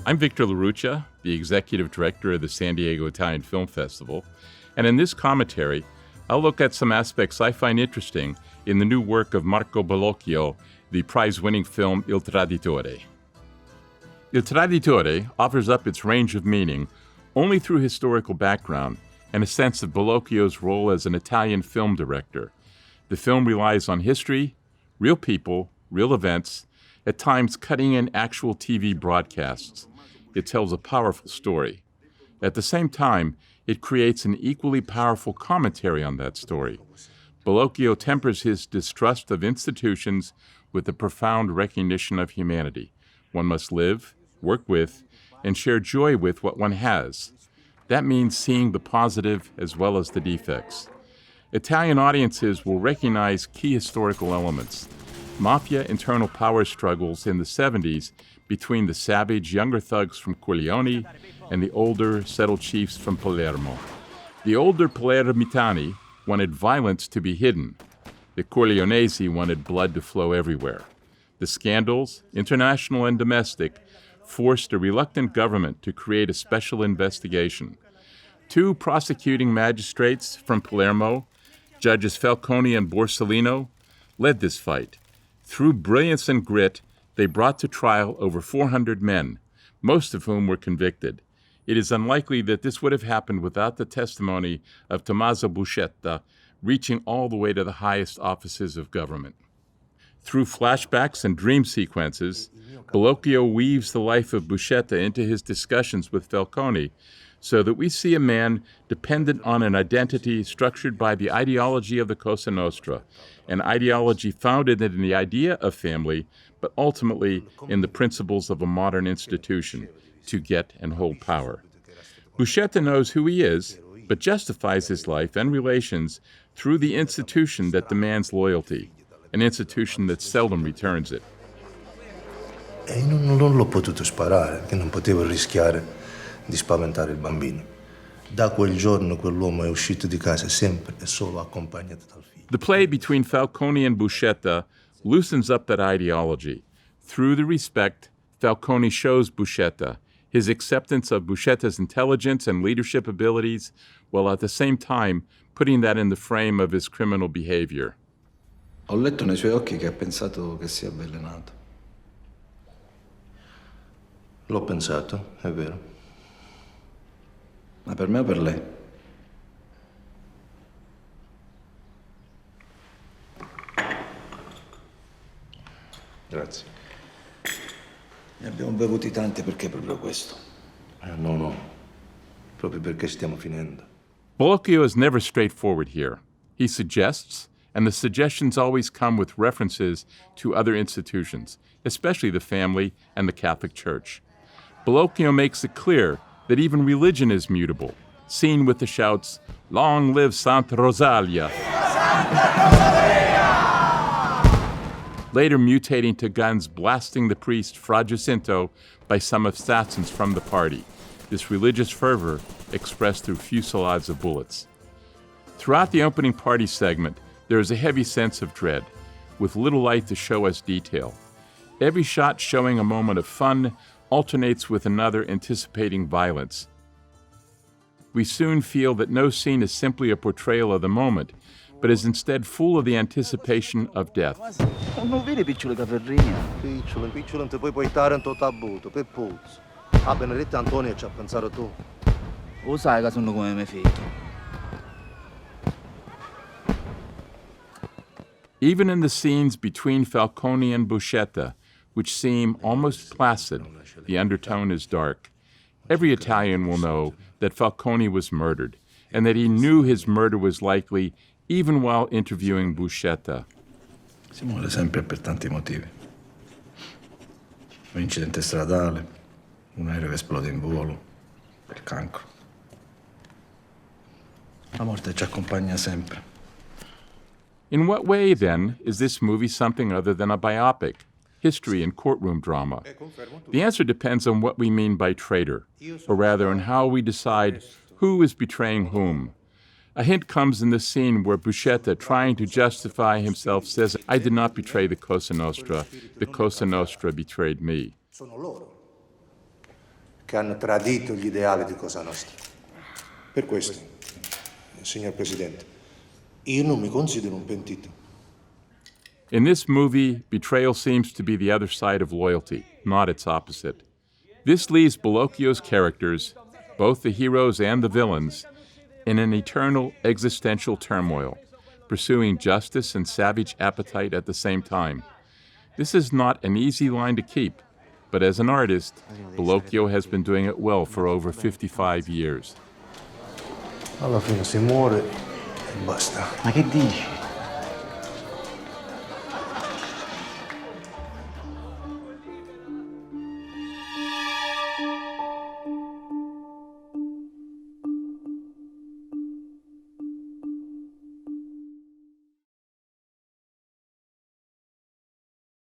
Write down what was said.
I'm Victor Laruccia, the Executive Director of the San Diego Italian Film Festival, and in this commentary, I'll look at some aspects I find interesting in the new work of Marco Bellocchio, the prize-winning film Il Traditore. Il Traditore offers up its range of meaning only through historical background and a sense of Bellocchio's role as an Italian film director. The film relies on history, real people, real events, at times cutting in actual TV broadcasts. It tells a powerful story. At the same time, it creates an equally powerful commentary on that story. Bellocchio tempers his distrust of institutions with a profound recognition of humanity. One must live, work with, and share joy with what one has. That means seeing the positive as well as the defects. Italian audiences will recognize key historical elements. Mafia internal power struggles in the 70s between the savage younger thugs from Corleone and the older settled chiefs from Palermo. The older Palermitani wanted violence to be hidden. The Corleonesi wanted blood to flow everywhere. The scandals, international and domestic, forced a reluctant government to create a special investigation. Two prosecuting magistrates from Palermo, Judges Falcone and Borsellino, led this fight. Through brilliance and grit, they brought to trial over 400 men, most of whom were convicted. It is unlikely that this would have happened without the testimony of Tommaso Buscetta, reaching all the way to the highest offices of government. Through flashbacks and dream sequences, Bellocchio weaves the life of Buscetta into his discussions with Falcone, so that we see a man dependent on an identity structured by the ideology of the Cosa Nostra, an ideology founded in the idea of family, but ultimately in the principles of a modern institution, to get and hold power. Buscetta knows who he is, but justifies his life and relations through the institution that demands loyalty, an institution that seldom returns it. E io non l'ho potuto sparare, perché non potevo rischiare di spaventare il bambino. Da quel giorno quell'uomo è uscito di casa sempre e solo accompagnato dal figlio. The play between Falcone and Buscetta loosens up that ideology. Through the respect, Falcone shows Buscetta his acceptance of Buscetta's intelligence and leadership abilities, while at the same time putting that in the frame of his criminal behavior. Ho letto nei suoi occhi che ha pensato che sia avvelenato. L'ho pensato, è vero. Ma per me o per lei? Grazie. Ne abbiamo bevuti tanti perché proprio questo. No, proprio perché stiamo finendo. Bellocchio is never straightforward here. He suggests, and the suggestions always come with references to other institutions, especially the family and the Catholic Church. Bellocchio makes it clear that even religion is mutable, seen with the shouts, "Long live Santa Rosalia!" Later mutating to guns blasting the priest Fra Giacinto by some assassins from the party. This religious fervor expressed through fusillades of bullets. Throughout the opening party segment, there is a heavy sense of dread, with little light to show us detail. Every shot showing a moment of fun alternates with another anticipating violence. We soon feel that no scene is simply a portrayal of the moment, but is instead full of the anticipation of death. Non vedi piccole caperrine? Piccolo non ti puoi portare in tutto avuto, per puzzo. A Benedetta Antonia ci ha pensato tu. Lo sai che sono come mie figlie. Even in the scenes between Falcone and Buscetta, which seem almost placid, the undertone is dark. Every Italian will know that Falcone was murdered, and that he knew his murder was likely even while interviewing Buscetta. Si muore sempre per tanti motivi. Un incidente stradale, un aereo che esplode in volo, il cancro. La morte ci accompagna sempre. In what way, then, is this movie something other than a biopic, history and courtroom drama? The answer depends on what we mean by traitor, or rather on how we decide who is betraying whom. A hint comes in the scene where Buscetta, trying to justify himself, says, "I did not betray the Cosa Nostra betrayed me." che hanno tradito gli ideali di Cosa Nostra. Per questo, signor Presidente, io non mi considero un pentito. In this movie, betrayal seems to be the other side of loyalty, not its opposite. This leaves Bellocchio's characters, both the heroes and the villains, in an eternal existential turmoil, pursuing justice and savage appetite at the same time. This is not an easy line to keep, but as an artist, Bellocchio has been doing it well for over 55 years. Alla fine si muore e basta. Ma che dici?